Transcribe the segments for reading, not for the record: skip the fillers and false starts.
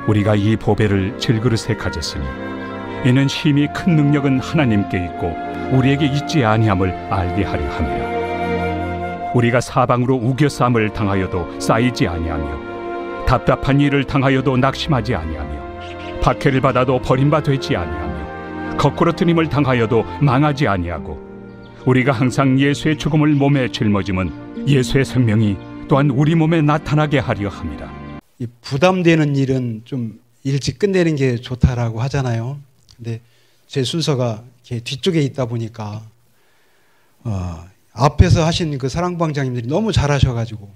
우리가 이 보배를 질그릇에 가졌으니 이는 힘이 큰 능력은 하나님께 있고 우리에게 있지 아니함을 알게 하려 함이라. 우리가 사방으로 우겨싸움을 당하여도 쌓이지 아니하며 답답한 일을 당하여도 낙심하지 아니하며 박해를 받아도 버림받지 아니하며 거꾸로 뜨림을 당하여도 망하지 아니하고 우리가 항상 예수의 죽음을 몸에 짊어짐은 예수의 생명이 또한 우리 몸에 나타나게 하려 함이라. 이 부담되는 일은 좀 일찍 끝내는 게 좋다라고 하잖아요. 근데 제 순서가 이렇게 뒤쪽에 있다 보니까 앞에서 하신 그 사랑방장님들이 너무 잘하셔가지고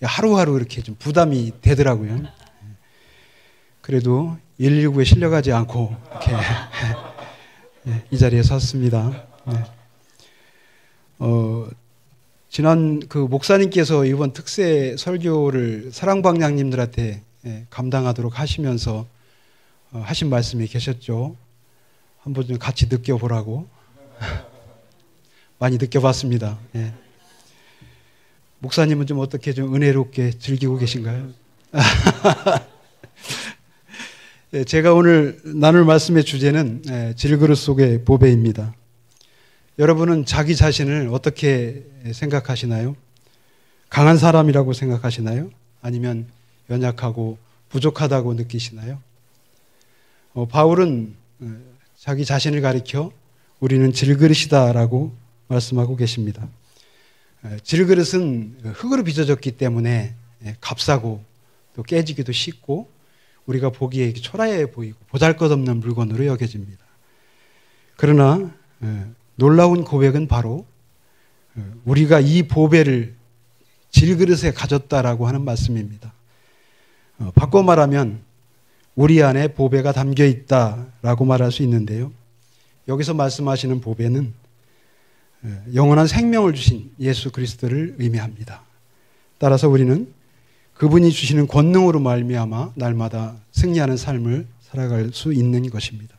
하루하루 이렇게 좀 부담이 되더라고요. 그래도 119에 실려가지 않고 이렇게 이 자리에 섰습니다. 지난 그 목사님께서 이번 특세 설교를 사랑방장님들한테 감당하도록 하시면서 하신 말씀이 계셨죠. 한번 좀 같이 느껴보라고. 많이 느껴봤습니다. 목사님은 좀 어떻게 좀 은혜롭게 즐기고 계신가요? 제가 오늘 나눌 말씀의 주제는 질그릇 속의 보배입니다. 여러분은 자기 자신을 어떻게 생각하시나요? 강한 사람이라고 생각하시나요? 아니면 연약하고 부족하다고 느끼시나요? 바울은 자기 자신을 가리켜 우리는 질그릇이다라고 말씀하고 계십니다. 질그릇은 흙으로 빚어졌기 때문에 값싸고 또 깨지기도 쉽고 우리가 보기에 초라해 보이고 보잘것없는 물건으로 여겨집니다. 그러나 놀라운 고백은 바로 우리가 이 보배를 질그릇에 가졌다라고 하는 말씀입니다. 바꿔 말하면 우리 안에 보배가 담겨 있다라고 말할 수 있는데요. 여기서 말씀하시는 보배는 영원한 생명을 주신 예수 그리스도를 의미합니다. 따라서 우리는 그분이 주시는 권능으로 말미암아 날마다 승리하는 삶을 살아갈 수 있는 것입니다.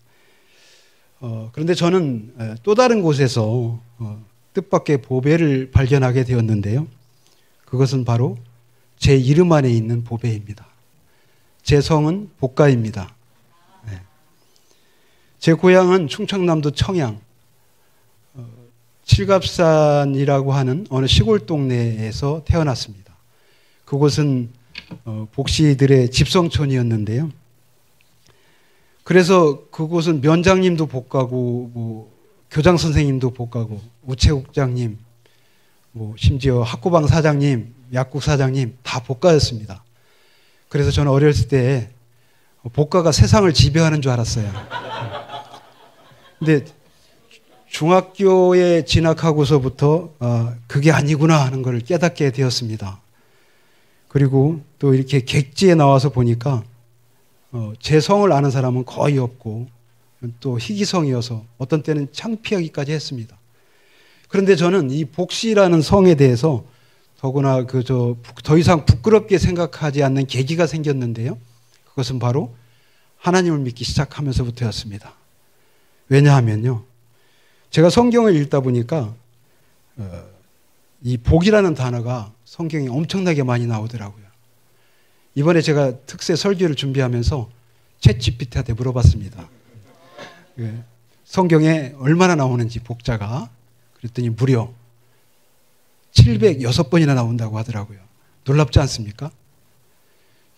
그런데 저는 또 다른 곳에서 뜻밖의 보배를 발견하게 되었는데요. 그것은 바로 제 이름 안에 있는 보배입니다. 제 성은 복가입니다. 제 고향은 충청남도 청양 칠갑산이라고 하는 어느 시골 동네에서 태어났습니다. 그곳은 복시들의 집성촌이었는데요. 그래서 그곳은 면장님도 복가고 교장 선생님도 복가고 우체국장님 심지어 학구방 사장님 약국 사장님 다 복가였습니다. 그래서 저는 어렸을 때 복가가 세상을 지배하는 줄 알았어요. 근데 중학교에 진학하고서부터 그게 아니구나 하는 걸 깨닫게 되었습니다. 그리고 또 이렇게 객지에 나와서 보니까 제 성을 아는 사람은 거의 없고 또 희귀성이어서 어떤 때는 창피하기까지 했습니다. 그런데 저는 이 복시라는 성에 대해서 더구나 더 이상 부끄럽게 생각하지 않는 계기가 생겼는데요. 그것은 바로 하나님을 믿기 시작하면서부터였습니다. 왜냐하면요. 제가 성경을 읽다 보니까 이 복이라는 단어가 성경에 엄청나게 많이 나오더라고요. 이번에 제가 특세 설교를 준비하면서 챗GPT한테 물어봤습니다. 성경에 얼마나 나오는지 복자가. 그랬더니 무려 706번이나 나온다고 하더라고요. 놀랍지 않습니까?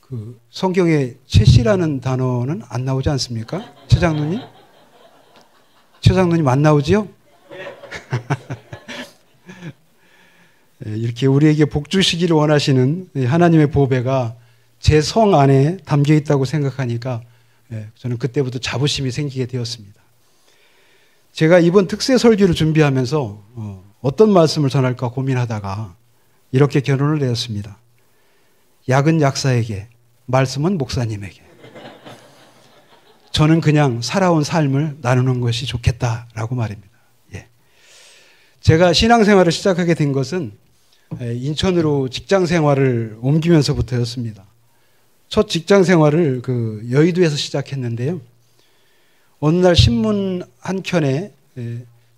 그 성경에 챗이라는 단어는 안 나오지 않습니까? 최장로님? 최장로님 안 나오지요? 이렇게 우리에게 복 주시기를 원하시는 하나님의 보배가 제 성 안에 담겨 있다고 생각하니까 저는 그때부터 자부심이 생기게 되었습니다. 제가 이번 특세 설교를 준비하면서 어떤 말씀을 전할까 고민하다가 이렇게 결론을 내었습니다. 약은 약사에게, 말씀은 목사님에게. 저는 그냥 살아온 삶을 나누는 것이 좋겠다라고 말입니다. 제가 신앙생활을 시작하게 된 것은 인천으로 직장생활을 옮기면서부터였습니다. 첫 직장생활을 여의도에서 시작했는데요. 어느 날 신문 한 켠에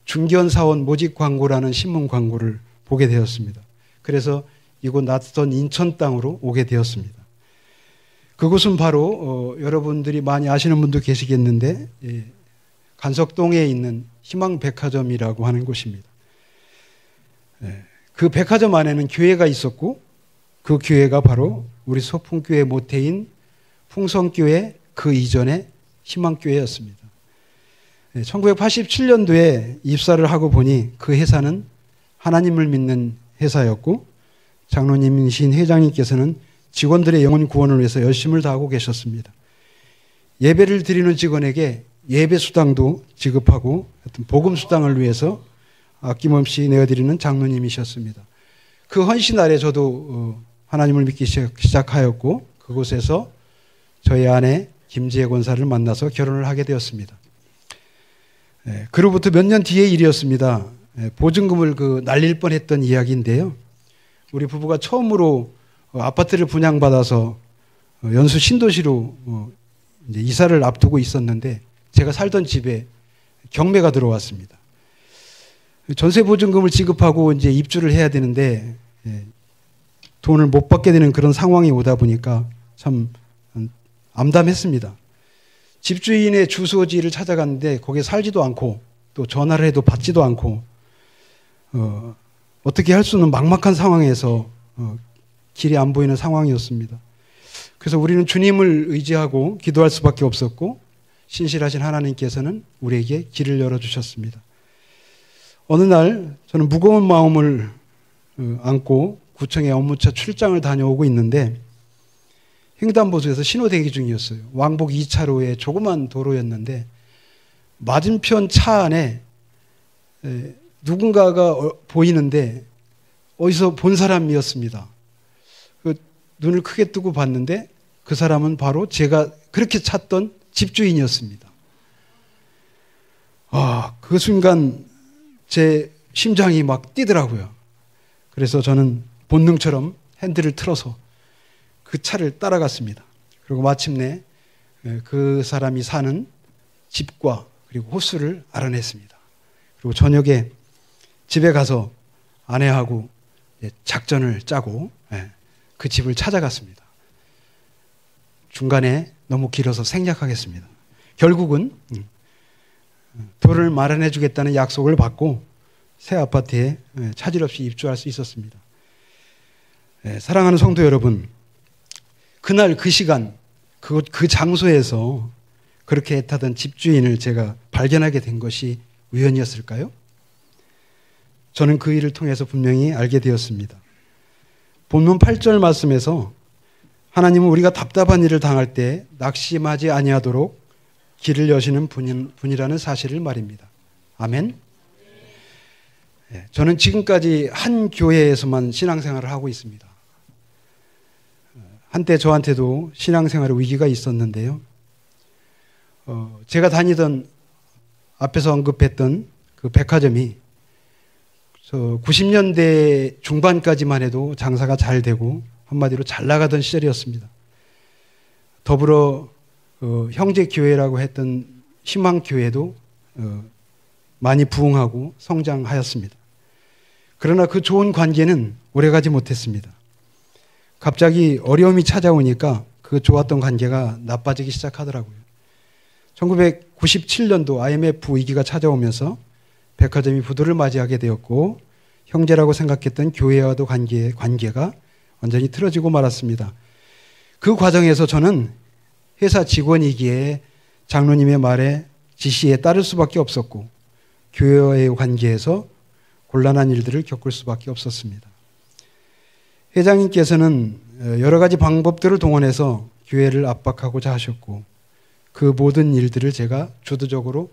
중견사원 모집 광고라는 신문 광고를 보게 되었습니다. 그래서 이곳 낯선 인천 땅으로 오게 되었습니다. 그곳은 바로 여러분들이 많이 아시는 분도 계시겠는데 간석동에 있는 희망백화점이라고 하는 곳입니다. 그 백화점 안에는 교회가 있었고 그 교회가 바로 우리 소풍교회 모태인 풍성교회 그 이전의 희망교회였습니다. 1987년도에 입사를 하고 보니 그 회사는 하나님을 믿는 회사였고 장로님이신 회장님께서는 직원들의 영혼 구원을 위해서 열심을 다하고 계셨습니다. 예배를 드리는 직원에게 예배 수당도 지급하고 복음 수당을 위해서 아낌없이 내어드리는 장로님이셨습니다. 그 헌신 아래 저도 하나님을 믿기 시작하였고 그곳에서 저희 아내 김지혜 권사를 만나서 결혼을 하게 되었습니다. 그로부터 몇 년 뒤의 일이었습니다. 보증금을 날릴 뻔했던 이야기인데요. 우리 부부가 처음으로 아파트를 분양받아서 연수 신도시로 이제 이사를 앞두고 있었는데 제가 살던 집에 경매가 들어왔습니다. 전세 보증금을 지급하고 이제 입주를 해야 되는데 돈을 못 받게 되는 그런 상황이 오다 보니까 참 암담했습니다. 집주인의 주소지를 찾아갔는데 거기에 살지도 않고 또 전화를 해도 받지도 않고 어떻게 할 수는 막막한 상황에서 길이 안 보이는 상황이었습니다. 그래서 우리는 주님을 의지하고 기도할 수밖에 없었고 신실하신 하나님께서는 우리에게 길을 열어주셨습니다. 어느 날 저는 무거운 마음을 안고 구청에 업무차 출장을 다녀오고 있는데 횡단보도에서 신호 대기 중이었어요. 왕복 2차로의 조그만 도로였는데 맞은편 차 안에 누군가가 보이는데 어디서 본 사람이었습니다. 눈을 크게 뜨고 봤는데 그 사람은 바로 제가 그렇게 찾던 집주인이었습니다. 그 순간 제 심장이 막 뛰더라고요. 그래서 저는 본능처럼 핸들을 틀어서 그 차를 따라갔습니다. 그리고 마침내 그 사람이 사는 집과 그리고 호수를 알아냈습니다. 그리고 저녁에 집에 가서 아내하고 작전을 짜고 그 집을 찾아갔습니다. 중간에 너무 길어서 생략하겠습니다. 결국은 돈을 마련해 주겠다는 약속을 받고 새 아파트에 차질 없이 입주할 수 있었습니다. 사랑하는 성도 여러분, 그날 그 시간 그 장소에서 그렇게 애타던 집주인을 제가 발견하게 된 것이 우연이었을까요? 저는 그 일을 통해서 분명히 알게 되었습니다. 본문 8절 말씀에서 하나님은 우리가 답답한 일을 당할 때 낙심하지 아니하도록 길을 여시는 분이라는 사실을 말입니다. 아멘. 저는 지금까지 한 교회에서만 신앙생활을 하고 있습니다. 한때 저한테도 신앙생활의 위기가 있었는데요. 제가 다니던 앞에서 언급했던 그 백화점이 90년대 중반까지만 해도 장사가 잘 되고 한마디로 잘 나가던 시절이었습니다. 더불어 형제교회라고 했던 희망교회도 많이 부흥하고 성장하였습니다. 그러나 그 좋은 관계는 오래가지 못했습니다. 갑자기 어려움이 찾아오니까 그 좋았던 관계가 나빠지기 시작하더라고요. 1997년도 IMF 위기가 찾아오면서 백화점이 부도를 맞이하게 되었고 형제라고 생각했던 교회와도 관계가 완전히 틀어지고 말았습니다. 그 과정에서 저는 회사 직원이기에 장로님의 말에 지시에 따를 수밖에 없었고 교회와의 관계에서 곤란한 일들을 겪을 수밖에 없었습니다. 회장님께서는 여러 가지 방법들을 동원해서 교회를 압박하고자 하셨고 그 모든 일들을 제가 주도적으로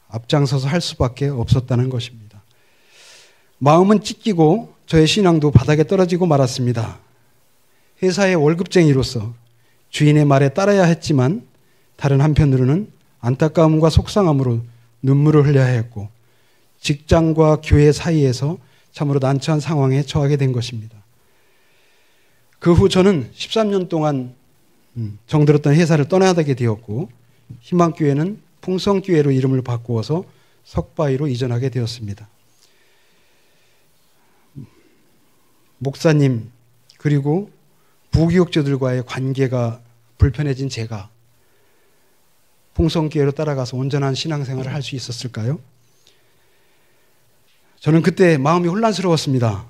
앞장서서 할 수밖에 없었다는 것입니다. 마음은 찢기고 저의 신앙도 바닥에 떨어지고 말았습니다. 회사의 월급쟁이로서 주인의 말에 따라야 했지만 다른 한편으로는 안타까움과 속상함으로 눈물을 흘려야 했고 직장과 교회 사이에서 참으로 난처한 상황에 처하게 된 것입니다. 그 후 저는 13년 동안 정들었던 회사를 떠나야 되었고 희망교회는 풍성교회로 이름을 바꾸어서 석바위로 이전하게 되었습니다. 목사님 그리고 부교육자들과의 관계가 불편해진 제가 풍성교회로 따라가서 온전한 신앙생활을 할 수 있었을까요? 저는 그때 마음이 혼란스러웠습니다.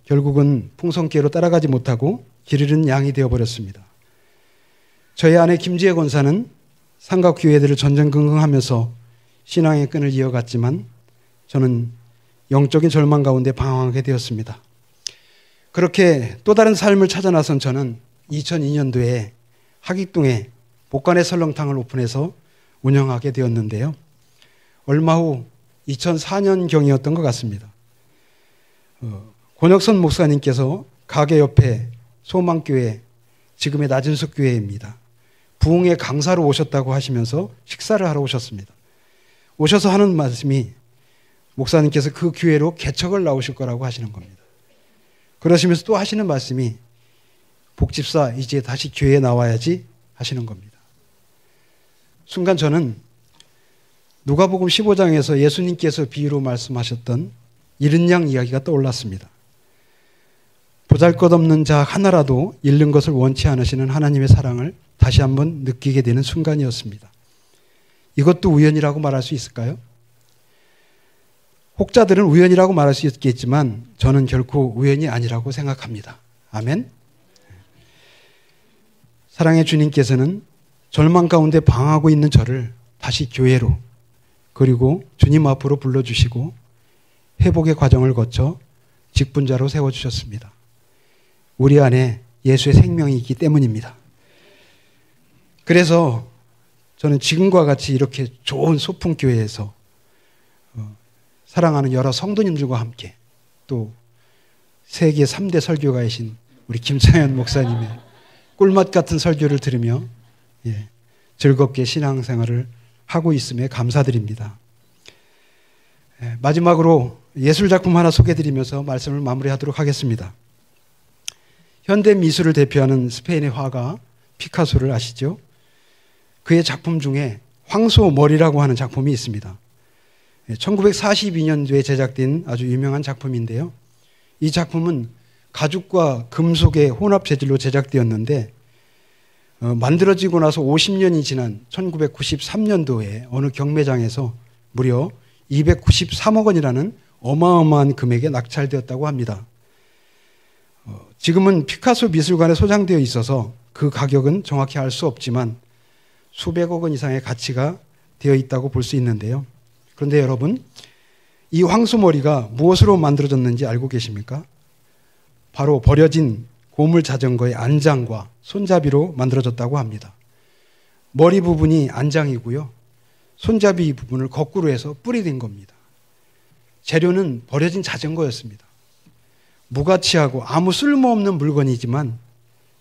결국은 풍성교회로 따라가지 못하고 길 잃은 양이 되어버렸습니다. 저희 아내 김지혜 권사는 삼각교회들을 전전긍긍하면서 신앙의 끈을 이어갔지만 저는 영적인 절망 가운데 방황하게 되었습니다. 그렇게 또 다른 삶을 찾아 나선 저는 2002년도에 하객동에 복관의 설렁탕을 오픈해서 운영하게 되었는데요. 얼마 후 2004년경이었던 것 같습니다. 권혁선 목사님께서 가게 옆에 소망교회, 지금의 나진숙 교회입니다. 부흥의 강사로 오셨다고 하시면서 식사를 하러 오셨습니다. 오셔서 하는 말씀이 목사님께서 그 교회로 개척을 나오실 거라고 하시는 겁니다. 그러시면서 또 하시는 말씀이 복집사 이제 다시 교회에 나와야지 하시는 겁니다. 순간 저는 누가복음 15장에서 예수님께서 비유로 말씀하셨던 잃은 양 이야기가 떠올랐습니다. 보잘것없는 자 하나라도 잃는 것을 원치 않으시는 하나님의 사랑을 다시 한번 느끼게 되는 순간이었습니다. 이것도 우연이라고 말할 수 있을까요? 혹자들은 우연이라고 말할 수 있겠지만 저는 결코 우연이 아니라고 생각합니다. 아멘. 사랑의 주님께서는 절망 가운데 방황하고 있는 저를 다시 교회로 그리고 주님 앞으로 불러주시고 회복의 과정을 거쳐 직분자로 세워주셨습니다. 우리 안에 예수의 생명이 있기 때문입니다. 그래서 저는 지금과 같이 이렇게 좋은 소풍교회에서 사랑하는 여러 성도님들과 함께 또 세계 3대 설교가이신 우리 김창현 목사님의 꿀맛 같은 설교를 들으며 즐겁게 신앙생활을 하고 있음에 감사드립니다. 마지막으로 예술작품 하나 소개해드리면서 말씀을 마무리하도록 하겠습니다. 현대 미술을 대표하는 스페인의 화가 피카소를 아시죠? 그의 작품 중에 황소머리라고 하는 작품이 있습니다. 1942년도에 제작된 아주 유명한 작품인데요. 이 작품은 가죽과 금속의 혼합 재질로 제작되었는데 만들어지고 나서 50년이 지난 1993년도에 어느 경매장에서 무려 293억 원이라는 어마어마한 금액에 낙찰되었다고 합니다. 지금은 피카소 미술관에 소장되어 있어서 그 가격은 정확히 알 수 없지만 수백억 원 이상의 가치가 되어 있다고 볼 수 있는데요. 그런데 여러분, 이 황소머리가 무엇으로 만들어졌는지 알고 계십니까? 바로 버려진 고물 자전거의 안장과 손잡이로 만들어졌다고 합니다. 머리 부분이 안장이고요. 손잡이 부분을 거꾸로 해서 뿔이 된 겁니다. 재료는 버려진 자전거였습니다. 무가치하고 아무 쓸모없는 물건이지만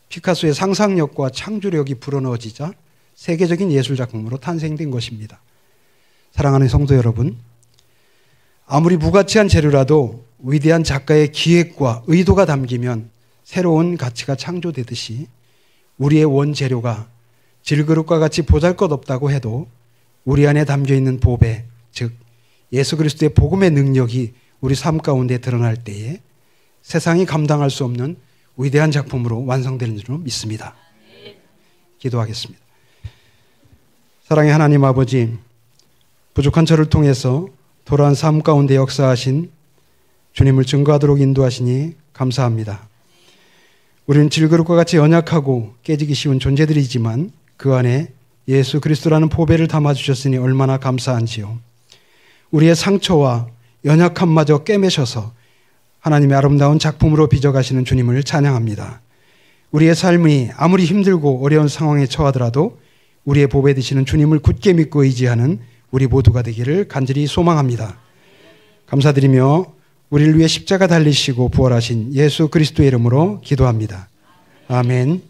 피카소의 상상력과 창조력이 불어넣어지자 세계적인 예술작품으로 탄생된 것입니다. 사랑하는 성도 여러분, 아무리 무가치한 재료라도 위대한 작가의 기획과 의도가 담기면 새로운 가치가 창조되듯이 우리의 원재료가 질그릇과 같이 보잘것없다고 해도 우리 안에 담겨있는 보배, 즉 예수 그리스도의 복음의 능력이 우리 삶 가운데 드러날 때에 세상이 감당할 수 없는 위대한 작품으로 완성되는 줄로 믿습니다. 기도하겠습니다. 사랑의 하나님 아버지, 부족한 저를 통해서 돌아온 삶 가운데 역사하신 주님을 증거하도록 인도하시니 감사합니다. 우리는 질그릇과 같이 연약하고 깨지기 쉬운 존재들이지만 그 안에 예수 그리스도라는 보배를 담아주셨으니 얼마나 감사한지요. 우리의 상처와 연약함마저 꿰매셔서 하나님의 아름다운 작품으로 빚어가시는 주님을 찬양합니다. 우리의 삶이 아무리 힘들고 어려운 상황에 처하더라도 우리의 보배 되시는 주님을 굳게 믿고 의지하는 우리 모두가 되기를 간절히 소망합니다. 감사드리며 우리를 위해 십자가 달리시고 부활하신 예수 그리스도의 이름으로 기도합니다. 아멘.